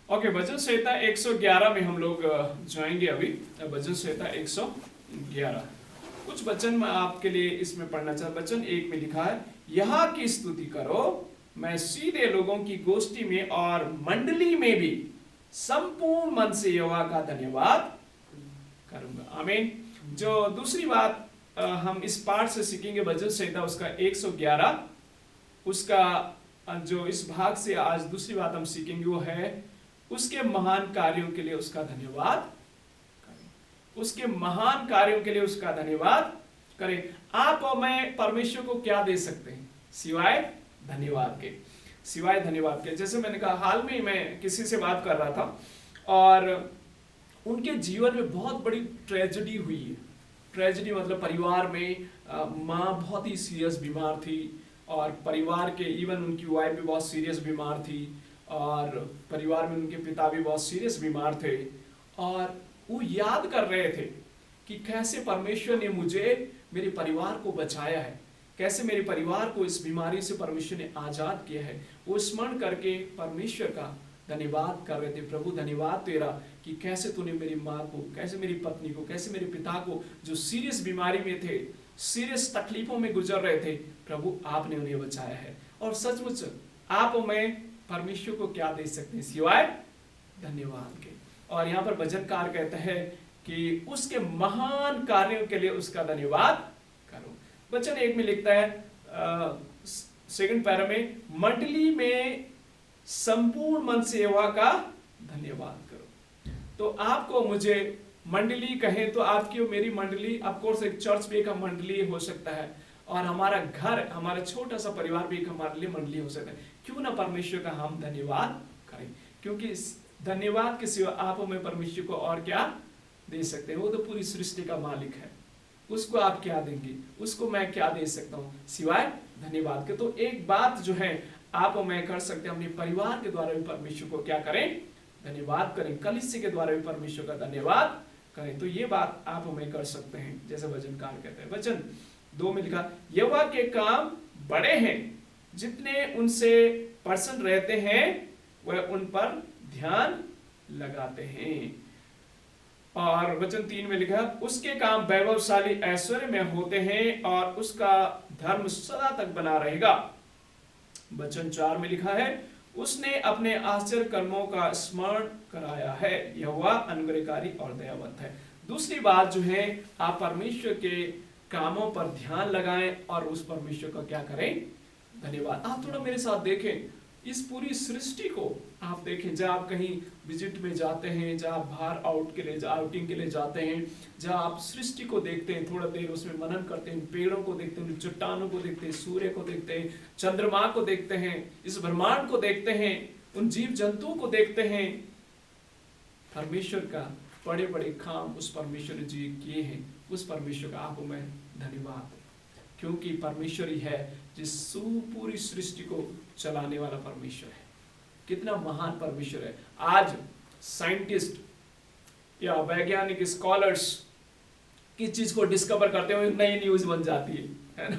Okay, भजन संहिता 111 में हम लोग जाएंगे अभी। भजन संहिता 111, कुछ वचन मैं आपके लिए इसमें पढ़ना चाहता। वचन 1 में लिखा है, यहाँ की स्तुति करो, मैं सीधे लोगों की गोष्ठी में और मंडली में भी संपूर्ण मन से यहोवा का धन्यवाद करूंगा। आमीन। जो दूसरी बात हम इस पाठ से सीखेंगे, भजन संहिता उसका 111, उसका जो इस भाग से आज दूसरी बात हम सीखेंगे वो है, उसके महान कार्यों के लिए उसका धन्यवाद करें। उसके महान कार्यों के लिए उसका धन्यवाद करें। आप और मैं परमेश्वर को क्या दे सकते हैं सिवाय धन्यवाद के? सिवाय धन्यवाद के। जैसे मैंने कहा, हाल में मैं किसी से बात कर रहा था और उनके जीवन में बहुत बड़ी ट्रेजेडी हुई है। ट्रेजेडी मतलब परिवार में माँ बहुत ही सीरियस बीमार थी और परिवार के इवन उनकी वाइफ भी बहुत सीरियस बीमार थी और परिवार में उनके पिता भी बहुत सीरियस बीमार थे और वो याद कर रहे थे कि कैसे परमेश्वर ने मुझे, मेरे परिवार को बचाया है, कैसे मेरे परिवार को इस बीमारी से परमेश्वर ने आज़ाद किया है। वो स्मरण करके परमेश्वर का धन्यवाद कर रहे थे। प्रभु धन्यवाद तेरा कि कैसे तूने मेरी माँ को, कैसे मेरी पत्नी को, कैसे मेरे पिता को जो सीरियस बीमारी में थे, सीरियस तकलीफों में गुजर रहे थे, प्रभु आपने उन्हें बचाया है। और सचमुच आप और मैं परमेश्वर को क्या दे सकते हैं सिवाय धन्यवाद के। और यहाँ पर भजनकार कहता है कि उसके महान कार्यों के लिए उसका धन्यवाद करो। वचन 1 में लिखता है, सेकंड पैरा में, मंडली में संपूर्ण मन से यहोवा का धन्यवाद करो। तो आपको मुझे मंडली कहें तो आपकी और मेरी मंडली, ऑफ कोर्स एक चर्च भी एक मंडली हो सकता है और हमारा घर, हमारा छोटा सा परिवार भी एक हमारे लिए मंडली हो सकता है। क्यों ना परमेश्वर का हम धन्यवाद करें, क्योंकि धन्यवाद के सिवा आप और मैं परमेश्वर को और क्या दे सकते हैं? वो तो पूरी सृष्टि का मालिक है, उसको आप क्या देंगे? उसको मैं क्या दे सकता हूँ सिवाय धन्यवाद के? तो एक बात जो है आप और मैं कर सकते हैं, अपने परिवार के द्वारा भी परमेश्वर को क्या करें? धन्यवाद करें। कलीसिया के द्वारा भी परमेश्वर का धन्यवाद करें। तो ये बात आप और मैं कर सकते हैं, जैसे वचनकार कहते हैं। वचन 2 में लिखा, यहोवा के काम बड़े हैं, जितने उनसे प्रसन्न रहते हैं वह उन पर ध्यान लगाते हैं। और वचन 3 में लिखा, उसके काम वैभवशाली ऐश्वर्य में होते हैं और उसका धर्म सदा तक बना रहेगा। वचन 4 में लिखा है, उसने अपने आश्चर्य कर्मों का स्मरण कराया है, यहोवा अनुग्रहकारी और दयावंत है। दूसरी बात जो है, आप परमेश्वर के कामों पर ध्यान लगाएं और उस परमेश्वर का क्या करें? धन्यवाद। आप थोड़ा मेरे साथ देखें, इस पूरी सृष्टि को आप देखें। जब आप कहीं विजिट में जाते हैं, जब आप बाहर आउटिंग के लिए जाते हैं, जब आप सृष्टि को देखते हैं, थोड़ा देर उसमें मनन करते हैं, पेड़ों को देखते हैं, चट्टानों को देखते हैं, सूर्य को देखते हैं, चंद्रमा को देखते हैं, इस ब्रह्मांड को देखते हैं, उन जीव जंतुओं को देखते हैं, परमेश्वर का बड़े बड़े काम उस परमेश्वर ने जी किए हैं। उस परमेश्वर का आपको मैं धन्यवाद, क्योंकि परमेश्वर ही है जिस पूरी सृष्टि को चलाने वाला परमेश्वर है। कितना महान परमेश्वर है। आज साइंटिस्ट या वैज्ञानिक स्कॉलर्स किस चीज को डिस्कवर करते हुए नई न्यूज बन जाती है ना?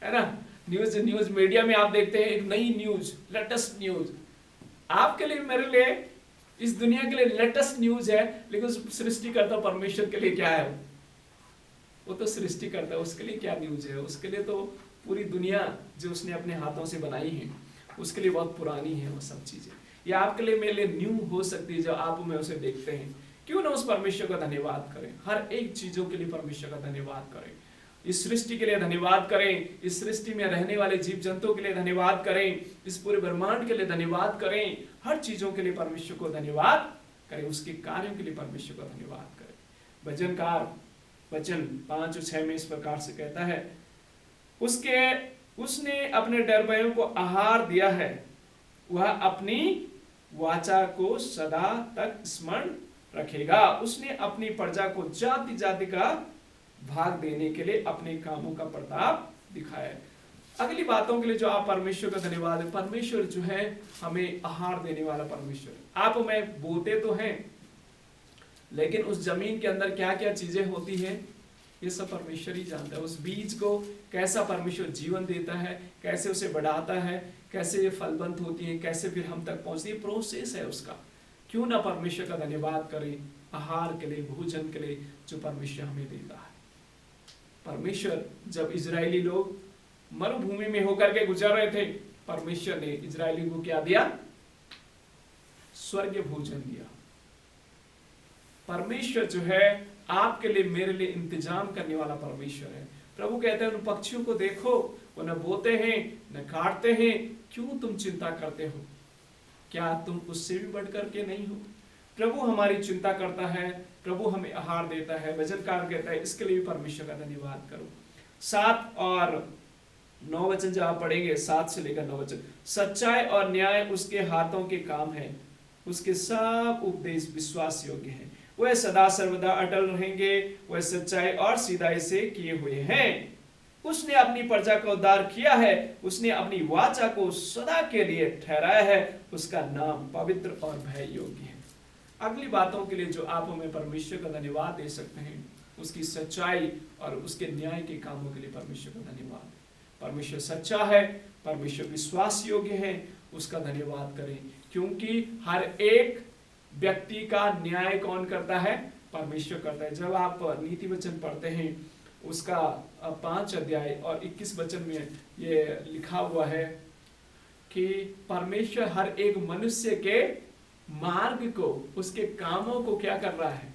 है ना? न्यूज मीडिया में आप देखते हैं एक नई न्यूज, लेटेस्ट न्यूज। आपके लिए, मेरे लिए, इस दुनिया के लिए लेटेस्ट न्यूज है, लेकिन सृष्टिकर्ता परमेश्वर के लिए क्या है? वो तो सृष्टि करता है, उसके लिए क्या न्यूज है? उसके लिए तो पूरी दुनिया जो उसने अपने हाथों से बनाई है, उसके लिए बहुत पुरानी है वो सब चीजें। ये आपके लिए, मेरे लिए न्यू हो सकती है जब आप में उसे देखते हैं। क्यों ना उस परमेश्वर का धन्यवाद करें? हर एक चीजों के लिए परमेश्वर का धन्यवाद करें। इस सृष्टि के लिए धन्यवाद करें, इस सृष्टि में रहने वाले जीव जंतुओं के लिए धन्यवाद करें, इस पूरे ब्रह्मांड के लिए धन्यवाद करें, हर चीजों के लिए परमेश्वर को धन्यवाद करें, उसके कार्यों के लिए परमेश्वर का धन्यवाद करें। भजनकार वचन 5 और 6 में इस प्रकार से कहता है, उसने अपने डरबों को आहार दिया है, वह अपनी वाचा को सदा तक स्मरण रखेगा। उसने अपनी प्रजा को जाति जाति का भाग देने के लिए अपने कामों का प्रताप दिखाया है। अगली बातों के लिए जो आप परमेश्वर का धन्यवाद है, परमेश्वर जो है हमें आहार देने वाला परमेश्वर। आप मैं बोते तो हैं, लेकिन उस जमीन के अंदर क्या क्या चीजें होती हैं ये सब परमेश्वर ही जानता है। उस बीज को कैसा परमेश्वर जीवन देता है, कैसे उसे बढ़ाता है, कैसे ये फलवंत होती है, कैसे फिर हम तक पहुंचती है, प्रोसेस है उसका। क्यों ना परमेश्वर का धन्यवाद करें आहार के लिए, भोजन के लिए जो परमेश्वर हमें देता है। परमेश्वर जब इजरायली लोग मरुभूमि में होकर के गुजर रहे थे, परमेश्वर ने इजरायली को क्या दिया? स्वर्गीय भोजन दिया। परमेश्वर जो है आपके लिए, मेरे लिए इंतजाम करने वाला परमेश्वर है। प्रभु कहते हैं उन पक्षियों को देखो, वो न बोते हैं न काटते हैं, क्यों तुम चिंता करते हो? क्या तुम उससे भी बढ़कर के नहीं हो? प्रभु हमारी चिंता करता है, प्रभु हमें आहार देता है। वचनकार कहता है इसके लिए भी परमेश्वर का धन्यवाद करो। 7 और 9 वचन जब आप पढ़ेंगे, 7 से लेकर 9 वचन, सच्चाई और न्याय उसके हाथों के काम है, उसके सब उपदेश विश्वास योग्य हैं, वह सदा सर्वदा अटल रहेंगे, वह सच्चाई और सीधाई से किए हुए हैं। उसने अपनी प्रजा का उद्धार किया है, उसने अपनी वाचा को सदा के लिए ठहराया है, उसका नाम पवित्र और भय योग्य है। अगली बातों के लिए जो आप हमें परमेश्वर का धन्यवाद दे सकते हैं, उसकी सच्चाई और उसके न्याय के कामों के लिए परमेश्वर का धन्यवाद। परमेश्वर सच्चा है, परमेश्वर विश्वास योग्य है, उसका धन्यवाद करें, क्योंकि हर एक व्यक्ति का न्याय कौन करता है? परमेश्वर करता है। जब आप नीति वचन पढ़ते हैं, उसका 5 अध्याय और 21 वचन में ये लिखा हुआ है कि परमेश्वर हर एक मनुष्य के मार्ग को, उसके कामों को क्या कर रहा है?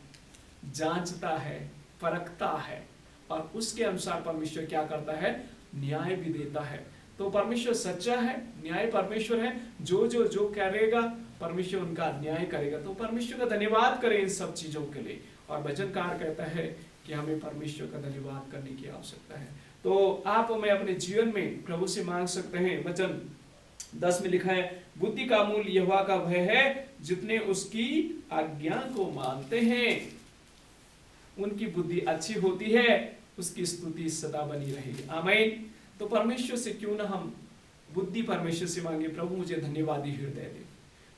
जांचता है, परखता है, और उसके अनुसार परमेश्वर क्या करता है? न्याय भी देता है। तो परमेश्वर सच्चा है, न्याय परमेश्वर है, जो करेगा परमेश्वर उनका न्याय करेगा। तो परमेश्वर का धन्यवाद करें इन सब चीजों के लिए। और वचनकार कहता है कि हमें परमेश्वर का धन्यवाद करने की आवश्यकता है। तो आप हमें अपने जीवन में प्रभु से मांग सकते हैं। वचन 10 में लिखा है, बुद्धि का मूल यहोवा का भय है, जितने उसकी आज्ञा को मानते हैं उनकी बुद्धि अच्छी होती है, उसकी स्तुति सदा बनी रहेगी। आमीन। तो परमेश्वर से क्यों ना हम बुद्धि परमेश्वर से मांगे, प्रभु मुझे धन्यवादी हृदय दे।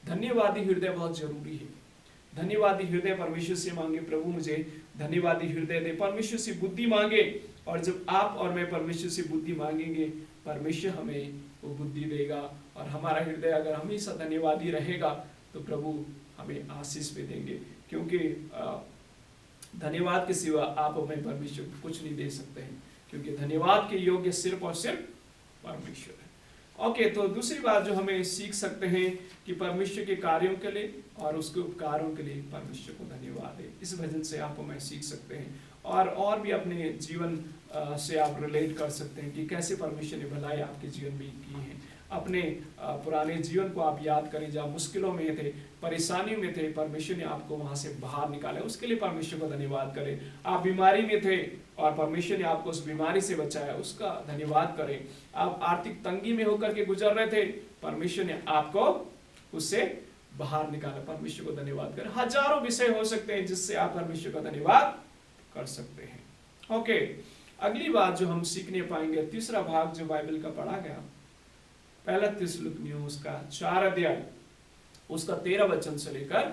धन्यवादी हृदय बहुत जरूरी है। धन्यवादी हृदय परमेश्वर से मांगे, प्रभु मुझे धन्यवादी हृदय दे। परमेश्वर से बुद्धि मांगे, और जब आप और मैं परमेश्वर से बुद्धि मांगेंगे, परमेश्वर हमें वो बुद्धि देगा। और हमारा हृदय अगर हमेशा धन्यवादी रहेगा तो प्रभु हमें आशीष भी देंगे, क्योंकि धन्यवाद के सिवा आप हमें परमेश्वर कुछ नहीं दे सकते हैं, क्योंकि धन्यवाद के योग्य सिर्फ और सिर्फ परमेश्वर है। ओके, तो दूसरी बात जो हमें सीख सकते हैं कि परमेश्वर के कार्यों के लिए और उसके उपकारों के लिए परमेश्वर को धन्यवाद है। इस भजन से आप हमें सीख सकते हैं, और भी अपने जीवन से आप रिलेट कर सकते हैं कि कैसे परमेश्वर ने भलाई आपके जीवन में की है। अपने पुराने जीवन को आप याद करें, जहाँ मुश्किलों में थे, परेशानियों में थे, परमेश्वर ने आपको वहां से बाहर निकाला, उसके लिए परमेश्वर को धन्यवाद करें। आप बीमारी में थे और परमेश्वर ने आपको उस बीमारी से बचाया, उसका धन्यवाद करें। आप आर्थिक तंगी में होकर के गुजर रहे थे, परमेश्वर ने आपको उससे बाहर निकाला, परमेश्वर को धन्यवाद करें। हजारों विषय हो सकते हैं जिससे आप परमेश्वर का धन्यवाद कर सकते हैं। ओके, अगली बात जो हम सीखने पाएंगे, तीसरा भाग जो बाइबल का पढ़ा गया, पहला थिस्सलुनीकियों उसका 4 अध्याय उसका 13 वचन से लेकर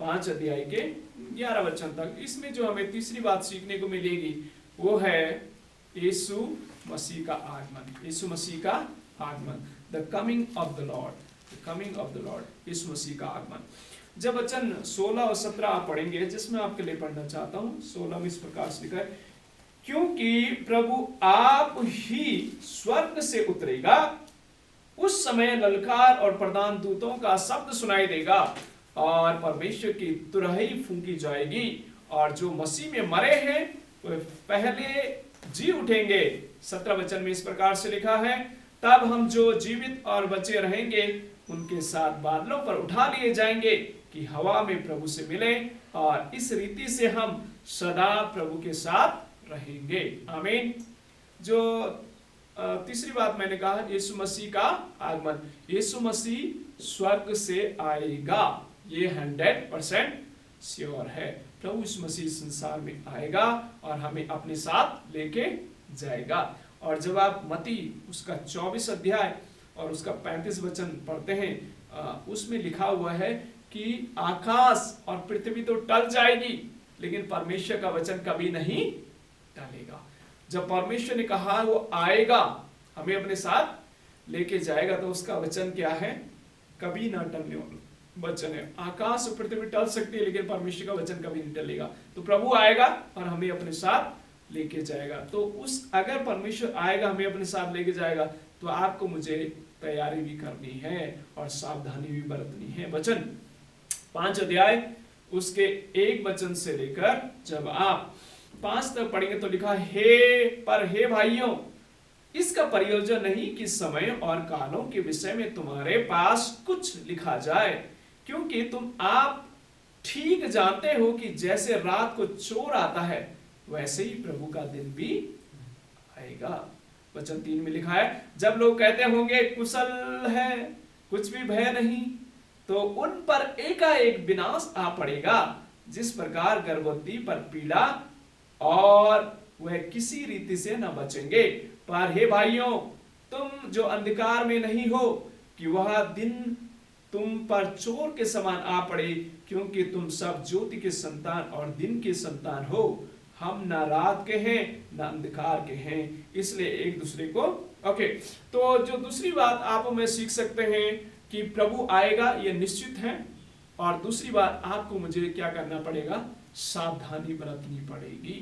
5 अध्याय के 11 वचन तक, इसमें जो हमें तीसरी बात सीखने को मिलेगी वो है यीशु मसीह का आगमन। यीशु मसीह का आगमन, the coming of the lord, the coming of the lord, यीशु मसीह का आगमन। जब वचन 16 और 17 आप पढ़ेंगे, जिसमें आपके लिए पढ़ना चाहता हूं, 16 में इस प्रकार से लिखा है, क्योंकि प्रभु आप ही स्वर्ग से उतरेगा, उस समय ललकार और प्रधान दूतों का शब्द सुनाई देगा, और परमेश्वर की तुरही फूंकी जाएगी, और जो मसीह में मरे हैं वे पहले जी उठेंगे। 17 वचन में इस प्रकार से लिखा है, तब हम जो जीवित और बचे रहेंगे उनके साथ बादलों पर उठा लिए जाएंगे कि हवा में प्रभु से मिले, और इस रीति से हम सदा प्रभु के साथ रहेंगे। आमीन। जो तीसरी बात मैंने कहा, यीशु मसीह का आगमन, यीशु मसीह स्वर्ग से आएगा, ये 100% श्योर है। प्रभु यीशु मसीह संसार में आएगा और हमें अपने साथ लेके जाएगा। और जब आप मत्ती उसका 24 अध्याय और उसका 35 वचन पढ़ते हैं, उसमें लिखा हुआ है कि आकाश और पृथ्वी तो टल जाएगी, लेकिन परमेश्वर का वचन कभी नहीं टलेगा। जब परमेश्वर ने कहा वो आएगा, हमें अपने साथ लेके जाएगा, तो उसका वचन क्या है? कभी ना टलने वाला, वचन है। आकाश और पृथ्वी टल सकती है लेकिन परमेश्वर का वचन कभी नहीं टलेगा। तो प्रभु आएगा और हमें अपने साथ लेके जाएगा। तो अगर परमेश्वर आएगा हमें अपने साथ लेके जाएगा तो आपको मुझे तैयारी भी करनी है और सावधानी भी बरतनी है। वचन 5 अध्याय उसके 1 वचन से लेकर जब आप 5 तक पढ़ेंगे तो लिखा हे भाइयों, इसका प्रयोजन नहीं कि समय और कालों के विषय में तुम्हारे पास कुछ लिखा जाए, क्योंकि तुम आप ठीक जानते हो कि जैसे रात को चोर आता है वैसे ही प्रभु का दिन भी आएगा। वचन 3 में लिखा है, जब लोग कहते होंगे कुशल है, कुछ भी भय नहीं, तो उन पर एकाएक विनाश आ पड़ेगा, जिस प्रकार गर्भवती पर पीड़ा, और वह किसी रीति से न बचेंगे। पर हे भाइयों, तुम जो अंधकार में नहीं हो कि वह दिन तुम पर चोर के समान आ पड़े, क्योंकि तुम सब ज्योति के संतान और दिन के संतान हो। हम न रात के हैं न अंधकार के हैं, इसलिए एक दूसरे को तो जो दूसरी बात आप में सीख सकते हैं कि प्रभु आएगा, ये निश्चित है। और दूसरी बात, आपको मुझे क्या करना पड़ेगा, सावधानी बरतनी पड़ेगी,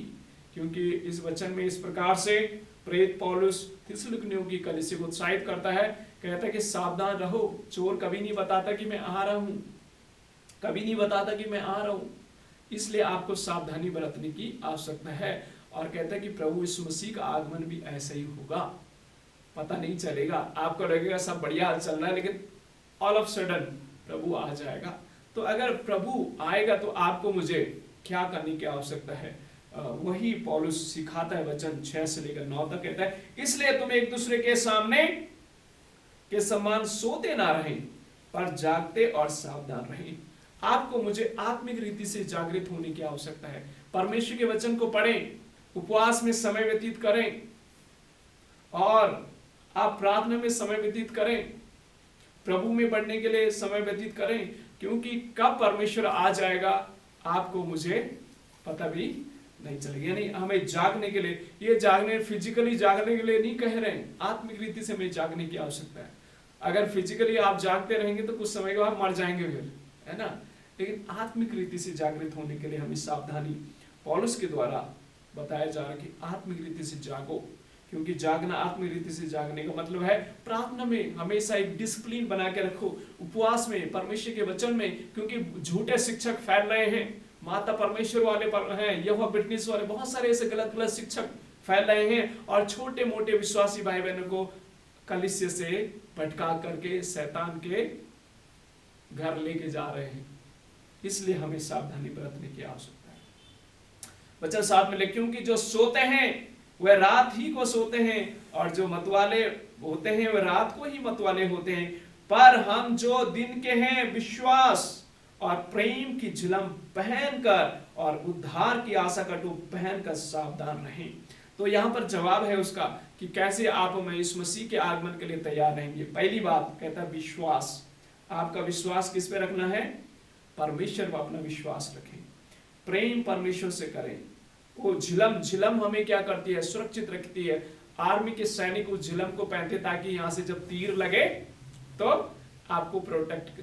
क्योंकि इस वचन में इस प्रकार से प्रेरित पौलुस थिस्सलुनीकियों की कलीसिया को उत्साहित करता है, कहता है कि सावधान रहो। चोर कभी नहीं बताता कि मैं आ रहा हूं, कभी नहीं बताता कि मैं आ रहा हूं, इसलिए आपको सावधानी बरतने की आवश्यकता है। और कहता है कि प्रभु यीशु मसीह का आगमन भी ऐसा ही होगा, पता नहीं चलेगा, आपको लगेगा सब बढ़िया चल रहा है, लेकिन ऑल ऑफ सडन प्रभु आ जाएगा। तो अगर प्रभु आएगा तो आपको मुझे क्या करने की आवश्यकता है, वही पौलुस सिखाता है। वचन 6 से लेकर 9 तक कहता है, इसलिए तुम एक दूसरे के सामने के समान सोते ना रहें, पर जागते और सावधान रहें। आपको मुझे आत्मिक रीति से जागृत होने की आवश्यकता है। परमेश्वर के वचन को पढ़ें, उपवास में समय व्यतीत करें, और आप प्रार्थना में समय व्यतीत करें, प्रभु में बढ़ने के लिए समय व्यतीत करें, क्योंकि कब परमेश्वर आ जाएगा आपको मुझे पता भी नहीं चलेगा। यानी हमें जागने के लिए, ये जागने फिजिकली जागने के लिए नहीं कह रहे हैं, आत्मिक रीति से हमें जागने की आवश्यकता है। अगर फिजिकली आप जागते रहेंगे तो कुछ समय के बाद मर जाएंगे फिर, है ना। लेकिन आत्मिक रीति से जागृत होने के लिए हमें सावधानी पौलुस के द्वारा बताया जा रहा है कि आत्मिक रीति से जागो, क्योंकि जागना, आत्मिक रीति से जागने का मतलब है प्रार्थना में हमेशा एक डिसिप्लिन बना के रखो, उपवास में, परमेश्वर के वचन में, क्योंकि झूठे शिक्षक फैल रहे हैं, माता परमेश्वर वाले हैं, यहोवा विटनेस वाले, बहुत सारे ऐसे गलत गलत शिक्षक फैल रहे हैं, और छोटे मोटे विश्वासी भाई बहनों को कलीसिया से भटका करके शैतान के घर लेके जा रहे हैं। इसलिए हमें सावधानी बरतने की आवश्यकता है। वचन 7 में लिखा, क्योंकि जो सोते हैं वह रात ही को सोते हैं, और जो मतवाले होते हैं वह रात को ही मतवाले होते हैं। पर हम जो दिन के हैं, विश्वास और प्रेम की झिलम पहनकर और उद्धार की आशा का टोप पहनकर सावधान रहें। तो यहाँ पर जवाब है उसका कि कैसे आप में इस मसीह के आगमन के लिए तैयार रहेंगे। पहली बात कहता है विश्वास। आपका विश्वास किस पे रखना है, परमेश्वर पर अपना विश्वास रखें, प्रेम परमेश्वर से करें। वो झिलम हमें क्या करती है, सुरक्षित रखती है। आर्मी के सैनिक उस झिलम को पहनते ताकि यहाँ से जब तीर लगे तो आपको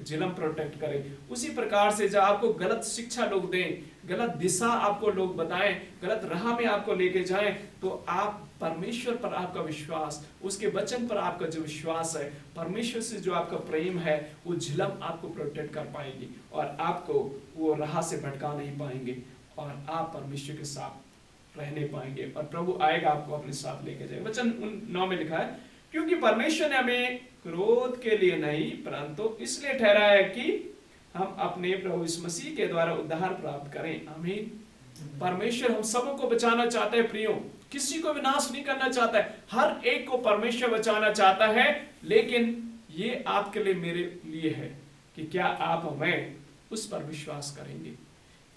झिलम प्रोटेक्ट करे। उसी प्रकार से जब आपको गलत शिक्षा लोग दें, गलत दिशा आपको लोग बताएं, गलत राह में आपको लेके जाएं, तो आप परमेश्वर पर आपका विश्वास, उसके वचन पर आपका जो विश्वास है, परमेश्वर से जो आपका प्रेम है, वो झिलम आपको प्रोटेक्ट कर पाएगी और आपको वो राह से भटका नहीं पाएंगे, और आप परमेश्वर के साथ रहने पाएंगे, और प्रभु आएगा आपको अपने साथ लेके जाएगा। वचन 9 में लिखा है, क्योंकि परमेश्वर ने हमें क्रोध के लिए नहीं परंतु इसलिए ठहराया है कि हम अपने प्रभु यीशु मसीह के द्वारा उद्धार प्राप्त करें। आमीन। परमेश्वर हम सबको बचाना चाहता है प्रियो, किसी को विनाश नहीं करना चाहता है, हर एक को परमेश्वर बचाना चाहता है। लेकिन ये आपके लिए, मेरे लिए है कि क्या आप हमें उस पर विश्वास करेंगे,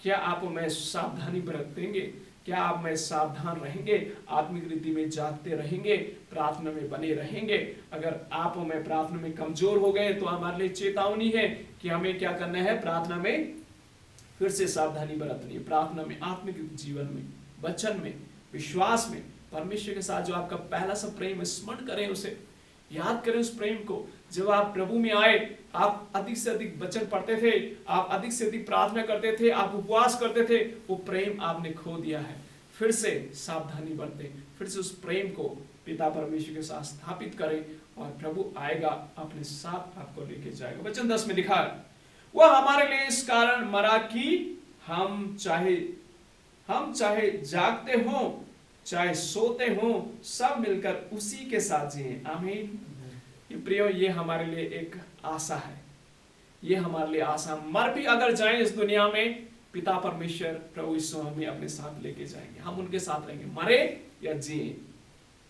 क्या आप हमें सावधानी बरतेंगे, क्या आप में सावधान रहेंगे, आत्मिक रीति में जागते रहेंगे, प्रार्थना में बने रहेंगे। अगर आप में प्रार्थना में कमजोर हो गए तो हमारे लिए चेतावनी है कि हमें क्या करना है, प्रार्थना में फिर से सावधानी बरतनी है। प्रार्थना में, आत्मिक जीवन में, वचन में, विश्वास में, परमेश्वर के साथ जो आपका पहला सा प्रेम है, स्मरण करें उसे, याद करें उस प्रेम को, जब आप प्रभु में आए, आप अधिक से अधिक वचन पढ़ते थे, आप अधिक से अधिक प्रार्थना करते थे, आप उपवास करते थे, वो प्रेम आपने खो दिया है। फिर से सावधानी बरतें, फिर से उस प्रेम को पिता परमेश्वर के साथ स्थापित करें और प्रभु आएगा, अपने साथ आपको लेके जाएगा। वचन 10 में लिखा है, वह हमारे लिए इस कारण मरा कि हम चाहे जागते हों चाहे सोते हों, सब मिलकर उसी के साथ जिए। आमीन। ये प्रियो, ये हमारे लिए एक आशा है, ये हमारे लिए आशा। मर भी अगर जाएं इस दुनिया में, पिता परमेश्वर प्रभु यीशु हमें अपने साथ लेके जाएंगे, हम उनके साथ रहेंगे, मरे या जिए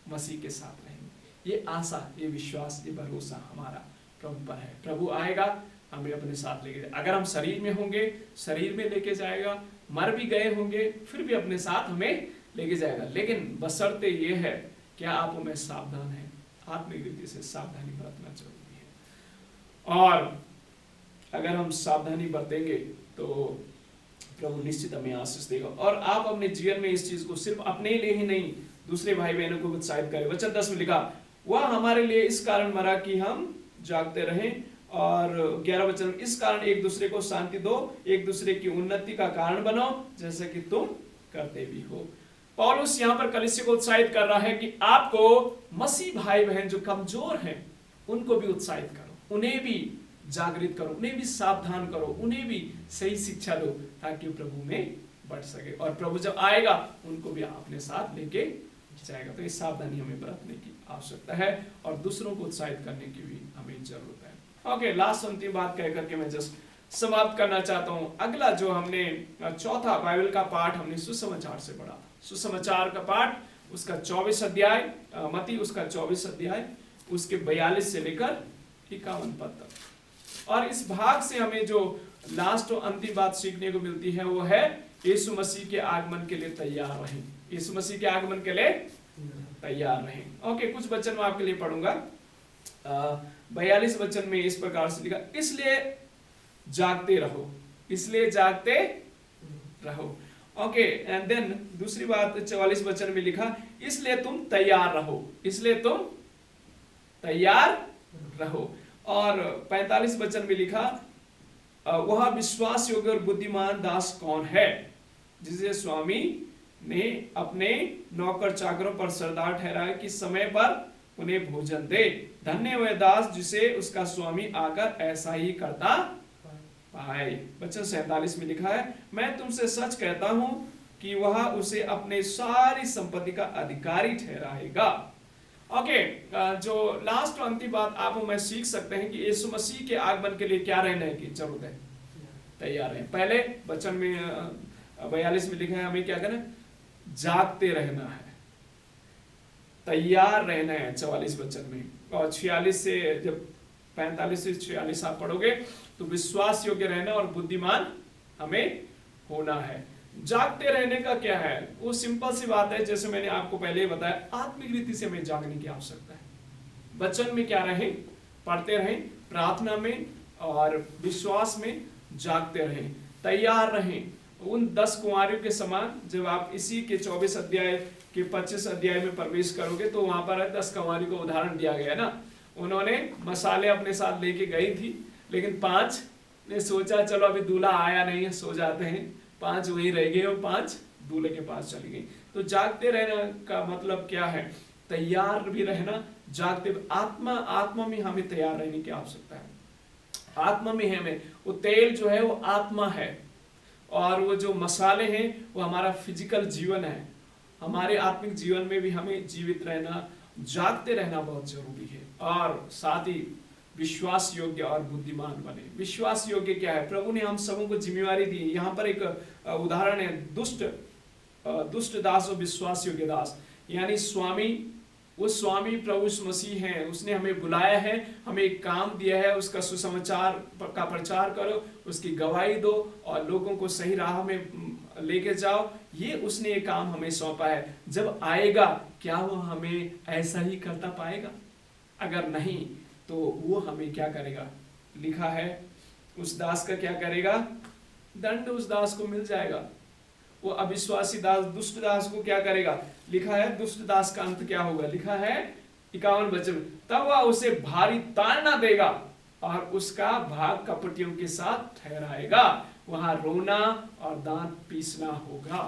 मसीह के साथ रहेंगे। ये आशा, ये विश्वास, ये भरोसा हमारा प्रभु पर है। प्रभु आएगा, हमें अपने साथ लेके जाए। अगर हम शरीर में होंगे, शरीर में लेके जाएगा, मर भी गए होंगे फिर भी अपने साथ हमें लेके जाएगा। लेकिन बशर्ते ये है, क्या आप में सावधान है, आत्मिक रीति से सावधानी बरतना जरूरी है। और अगर हम सावधानी बरतेंगे तो प्रभु निश्चित हमें आशीष देगा। और आप अपने जीवन में इस चीज को सिर्फ अपने लिए ही नहीं, दूसरे भाई बहनों को उत्साहित करें। वचन 10 में लिखा, वह हमारे लिए इस कारण मरा कि हम जागते रहें। और 11 वचन, इस कारण एक दूसरे को शांति दो, एक दूसरे की उन्नति का कारण बनो, जैसे कि तुम करते भी हो। पौलुस यहाँ पर कलीसिया को उत्साहित कर रहा है कि आपको मसीह भाई बहन जो कमजोर हैं उनको भी उत्साहित करो, उन्हें भी जागृत करो, उन्हें भी सावधान करो, उन्हें भी सही शिक्षा दो, ताकि प्रभु में बढ़ सके। और प्रभु जब आएगा उनको भी अपने साथ लेके जाएगा। तो इस सावधानी हमें बरतने की आवश्यकता है और दूसरों को उत्साहित करने की भी हमें जरूरत है। ओके, लास्ट अंतिम बात कह करके मैं जस्ट समाप्त करना चाहता हूं। अगला जो हमने चौथा बाइबल का पाठ हमने सुसमाचार से पढ़ा। सुसमाचार का पाठ उसका 24 अध्याय, मत्ती उसका 24 अध्याय, उसके 42 से लेकर 51 पद तक। और इस भाग से हमें जो लास्ट और अंतिम बात सीखने को मिलती है वो है यीशु मसीह के आगमन के लिए तैयार रहें। यीशु मसीह के आगमन के लिए तैयार रहें। ओके, कुछ वचन मैं आपके लिए पढ़ूंगा। 42 वचन में इस प्रकार से लिखा, इसलिए जागते रहो, इसलिए जागते रहो। ओके, एंड देन दूसरी बात 44 वचन में लिखा, इसलिए तुम तैयार रहो, इसलिए तुम तैयार रहो। और 45 वचन में लिखा, वह विश्वास योग्य और बुद्धिमान दास कौन है, जिसे स्वामी ने अपने नौकर चाकरों पर सरदार ठहराया कि समय पर उन्हें भोजन दे। धन्य वह दास जिसे उसका स्वामी आकर ऐसा ही करता पाए। वचन 47 में लिखा है, मैं तुमसे सच कहता हूं कि वह उसे अपने सारी संपत्ति का अधिकारी ठहराएगा। ओके, जो लास्ट और अंतिम बात आप मैं सीख सकते हैं कि यीशु मसीह के आगमन के लिए क्या रहने की जरूरत है, तैयार है। पहले वचन में 42 में लिखा है हमें क्या करना है, जागते रहना है, तैयार रहना है 44 वचन में। और 46 से जब 45 से 46 आप पढ़ोगे तो विश्वास योग्य रहना और बुद्धिमान हमें होना है। जागते रहने का क्या है, वो सिंपल सी बात है, जैसे मैंने आपको पहले ही बताया, आत्मिक रीति से हमें जागने की आवश्यकता है। वचन में क्या रहें, पढ़ते रहें, प्रार्थना में और विश्वास में जागते रहें, तैयार रहें। उन 10 कुंवारियों के समान जब आप इसी के 24 अध्याय के 25 अध्याय में प्रवेश करोगे तो वहां पर 10 कुंवारियों का उदाहरण दिया गया ना। उन्होंने मसाले अपने साथ लेके गई थी, लेकिन 5 ने सोचा चलो अभी दूल्हा आया नहीं है, सो जाते हैं, 5 वहीं रह गए और 5 दूल्हे के पास चली गई। तो जागते रहना का मतलब क्या है, तैयार भी रहना, जागते। आत्मा में हमें तैयार रहने की आवश्यकता है। आत्मा में हमें वो तेल जो है वो आत्मा है, और वो जो मसाले हैं वो हमारा फिजिकल जीवन है। हमारे आत्मिक जीवन में भी हमें जीवित रहना, जागते रहना बहुत जरूरी है। और साथ ही विश्वास योग्य और बुद्धिमान बने। विश्वास योग्य क्या है, प्रभु ने हम सबों को जिम्मेवारी दी। यहाँ पर एक उदाहरण है, दुष्ट दास और विश्वास योग्य दास। यानी स्वामी, वो स्वामी प्रभु मसीह है, उसने हमें बुलाया है, हमें एक काम दिया है, उसका सुसमाचार का प्रचार करो, उसकी गवाही दो और लोगों को सही राह में लेके जाओ। ये उसने एक काम हमें सौंपा है। जब आएगा क्या वो हमें ऐसा ही करता पाएगा? अगर नहीं तो वो हमें क्या करेगा, लिखा है उस दास का क्या करेगा, दंड उस दास को मिल जाएगा। वो अविश्वासी दास, दुष्ट दास को क्या करेगा, लिखा है दुष्ट दास का अंत क्या होगा, लिखा है 51 वचन, तब वह उसे भारी ताड़ना देगा और उसका भाग कपटियों के साथ ठहराएगा, वहां रोना और दांत पीसना होगा।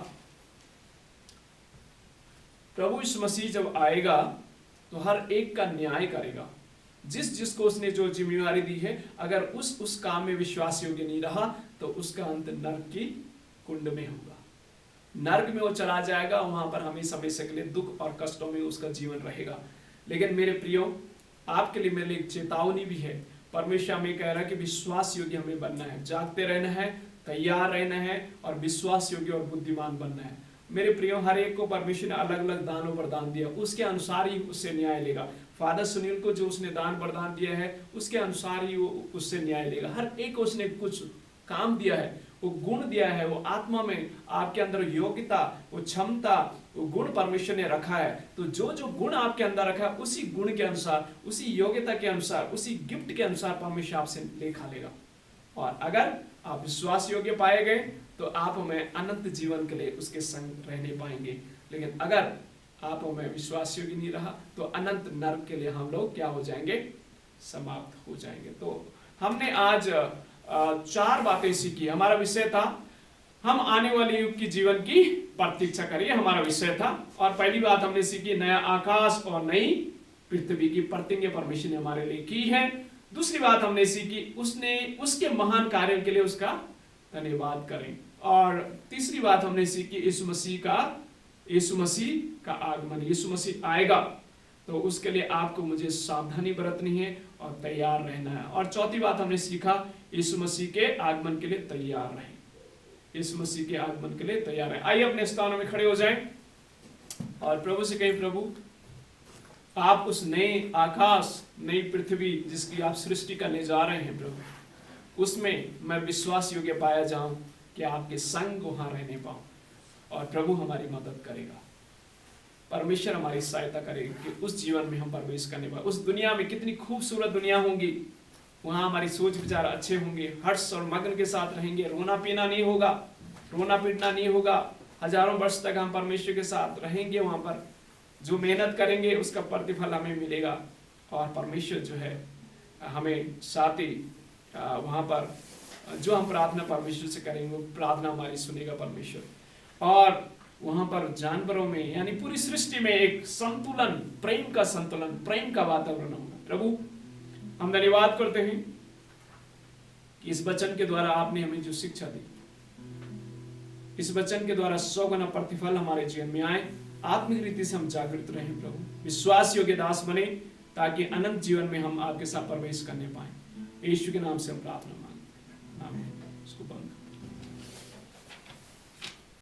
प्रभु यीशु मसीह जब आएगा तो हर एक का न्याय करेगा। जिसको उसने जो जिम्मेवारी दी है, अगर उस काम में विश्वास योग्य नहीं रहा तो उसका अंत नरक की कुंड में होगा। नरक में वो चला जाएगा, वहां पर हमेशा हमेशा के लिए दुख और कष्टों में उसका जीवन रहेगा। लेकिन मेरे प्रियो, आपके लिए मेरे लिए एक चेतावनी भी है। परमेश्वर हमें कह रहा है कि विश्वास योग्य हमें बनना है, जागते रहना है, तैयार रहना है और विश्वास योग्य और बुद्धिमान बनना है। मेरे प्रियो, हर एक को परमेश्वर ने अलग अलग दानों वरदान दिया, उसके अनुसार ही उससे न्याय लेगा। फादर सुनील को जो उसने दान वरदान दिया है उसके अनुसार ही वो उससे न्याय लेगा। हर एक को उसने कुछ काम दिया है, वो गुण दिया है, वो आत्मा में आपके अंदर योग्यता, वो क्षमता, वो गुण परमेश्वर ने रखा है। तो जो जो गुण आपके अंदर रखा है उसी गुण के अनुसार, उसी योग्यता के अनुसार, उसी गिफ्ट के अनुसार परमेश्वर आपसे लेखा लेगा। और अगर आप विश्वास योग्य पाए गए तो आप हमें अनंत जीवन के लिए उसके संग रहने पाएंगे। लेकिन अगर आप हमें विश्वास योग्य नहीं रहा तो अनंत नरक के लिए हम लोग क्या हो जाएंगे, समाप्त हो जाएंगे। तो हमने आज 4 बातें सीखी। हमारा विषय था हम आने वाले युग की जीवन की प्रतीक्षा करिए, हमारा विषय था। और पहली बात हमने सीखी, नया आकाश और नई पृथ्वी की प्रतिज्ञा परमेश्वर ने हमारे लिए की है। दूसरी बात हमने सीखी, उसके महान कार्यों के लिए उसका धन्यवाद करें। और तीसरी बात हमने सीखी, यीशु मसीह का आगमन, यीशु मसीह आएगा तो उसके लिए आपको मुझे सावधानी बरतनी है और तैयार रहना है। और चौथी बात हमने सीखा, यीशु मसीह के आगमन के लिए तैयार रहें, यीशु मसीह के आगमन के लिए तैयार रहें। आइए अपने स्थानों में खड़े हो जाएं और प्रभु से कहें, प्रभु आप उस नए आकाश, नई पृथ्वी जिसकी आप सृष्टि करने जा रहे हैं प्रभु, उसमें मैं विश्वास योग्य पाया जाऊं कि आपके संग वहां रहने पाऊं। और प्रभु हमारी मदद करेगा, परमेश्वर हमारी सहायता करेगा कि उस जीवन में हम प्रवेश करने पाए। उस दुनिया में कितनी खूबसूरत दुनिया होगी, वहां हमारी सोच विचार अच्छे होंगे, हर्ष और मग्न के साथ रहेंगे, रोना पीना नहीं होगा, रोना पीटना नहीं होगा। हजारों वर्ष तक हम परमेश्वर के साथ रहेंगे। वहां पर जो मेहनत करेंगे उसका प्रतिफल हमें मिलेगा। और परमेश्वर जो है हमें साथ ही वहां पर जो हम प्रार्थना परमेश्वर से करेंगे वो प्रार्थना हमारी सुनेगा परमेश्वर। और वहां पर जानवरों में यानी पूरी सृष्टि में एक संतुलन, प्रेम का संतुलन, प्रेम का वातावरण होगा। प्रभु हम धन्यवाद करते हैं कि इस वचन के द्वारा आपने हमें जो शिक्षा दी, इस वचन के द्वारा 100 गुना प्रतिफल हमारे जीवन में आए, आत्मिक रीति से हम जागृत रहें प्रभु, विश्वास योग्य दास बने, ताकि अनंत जीवन में हम आपके साथ प्रवेश करने पाए। यीशु के नाम से हम प्रार्थना मांगते हैं, आमीन। इसको बंद